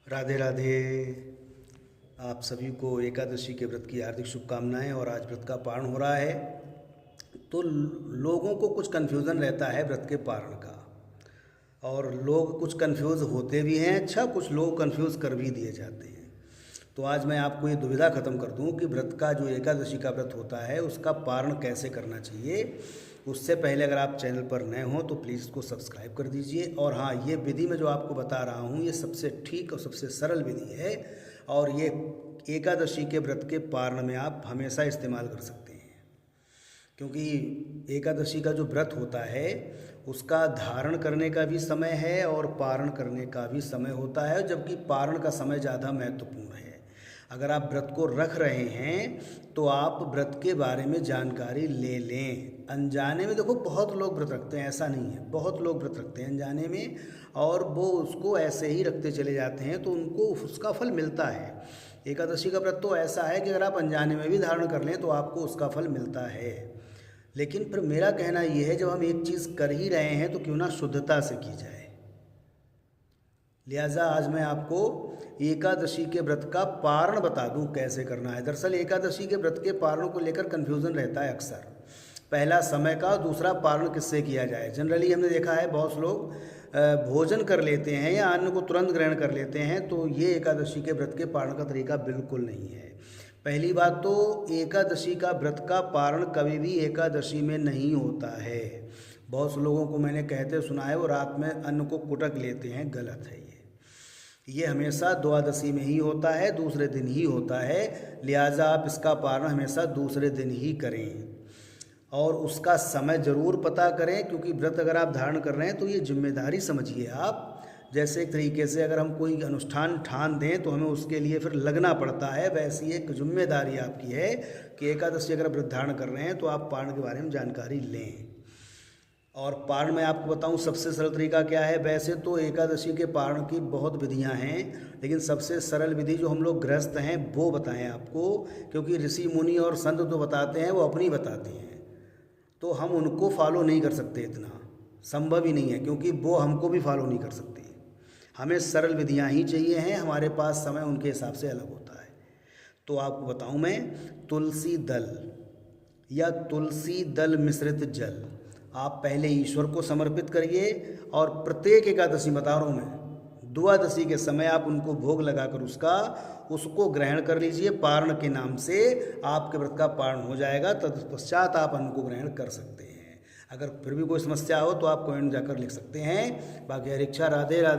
राधे राधे। आप सभी को एकादशी के व्रत की हार्दिक शुभकामनाएं। और आज व्रत का पारण हो रहा है तो लोगों को कुछ कन्फ्यूज़न रहता है व्रत के पारण का, और लोग कुछ कन्फ्यूज़ होते भी हैं। अच्छा, कुछ लोग कन्फ्यूज़ कर भी दिए जाते हैं। तो आज मैं आपको ये दुविधा ख़त्म कर दूं कि व्रत का जो एकादशी का व्रत होता है उसका पारण कैसे करना चाहिए। उससे पहले अगर आप चैनल पर नए हों तो प्लीज़ इसको सब्सक्राइब कर दीजिए। और हाँ, ये विधि मैं जो आपको बता रहा हूँ ये सबसे ठीक और सबसे सरल विधि है, और ये एकादशी के व्रत के पारण में आप हमेशा इस्तेमाल कर सकते हैं। क्योंकि एकादशी का जो व्रत होता है उसका धारण करने का भी समय है और पारण करने का भी समय होता है, जबकि पारण का समय ज़्यादा महत्वपूर्ण है। अगर आप व्रत को रख रहे हैं तो आप व्रत के बारे में जानकारी ले लें। अनजाने में देखो बहुत लोग व्रत रखते हैं, ऐसा नहीं है, बहुत लोग व्रत रखते हैं अनजाने में, और वो उसको ऐसे ही रखते चले जाते हैं तो उनको उसका फल मिलता है। एकादशी का व्रत तो ऐसा है कि अगर आप अनजाने में भी धारण कर लें तो आपको उसका फल मिलता है। लेकिन फिर मेरा कहना यह है, जब हम एक चीज़ कर ही रहे हैं तो क्यों ना शुद्धता से की जाए। लिहाजा आज मैं आपको एकादशी के व्रत का पारण बता दूं कैसे करना है। दरअसल एकादशी के व्रत के पारण को लेकर कन्फ्यूज़न रहता है अक्सर। पहला समय का, दूसरा पारण किससे किया जाए। जनरली हमने देखा है बहुत लोग भोजन कर लेते हैं या अन्न को तुरंत ग्रहण कर लेते हैं, तो ये एकादशी के व्रत के पारण का तरीका बिल्कुल नहीं है। पहली बात तो एकादशी का व्रत का पारण कभी भी एकादशी में नहीं होता है। बहुत से लोगों को मैंने कहते सुना है वो रात में अन्न को कुटक लेते हैं, गलत है ये हमेशा द्वादशी में ही होता है, दूसरे दिन ही होता है। लिहाजा आप इसका पारण हमेशा दूसरे दिन ही करें, और उसका समय ज़रूर पता करें। क्योंकि व्रत अगर आप धारण कर रहे हैं तो ये जिम्मेदारी समझिए आप। जैसे एक तरीके से अगर हम कोई अनुष्ठान ठान दें तो हमें उसके लिए फिर लगना पड़ता है, वैसी एक जिम्मेदारी आपकी है कि एकादशी अगर व्रत धारण कर रहे हैं तो आप पारण के बारे में जानकारी लें। और पारण में आपको बताऊं सबसे सरल तरीका क्या है। वैसे तो एकादशी के पारण की बहुत विधियां हैं, लेकिन सबसे सरल विधि जो हम लोग गृहस्थ हैं वो बताएं आपको। क्योंकि ऋषि मुनि और संत जो बताते हैं वो अपनी बताते हैं, तो हम उनको फॉलो नहीं कर सकते, इतना संभव ही नहीं है, क्योंकि वो हमको भी फॉलो नहीं कर सकते। हमें सरल विधियां ही चाहिए हैं, हमारे पास समय उनके हिसाब से अलग होता है। तो आपको बताऊं मैं, तुलसी दल या तुलसी दल मिश्रित जल आप पहले ईश्वर को समर्पित करिए, और प्रत्येक एकादशी बता रहा हूँ मैं, द्वादशी के समय आप उनको भोग लगाकर उसको ग्रहण कर लीजिए। पारण के नाम से आपके व्रत का पारण हो जाएगा। तत्पश्चात आप अन्न को ग्रहण कर सकते हैं। अगर फिर भी कोई समस्या हो तो आप कमेंट जाकर लिख सकते हैं। बाकी हर इच्छा। राधे राधे।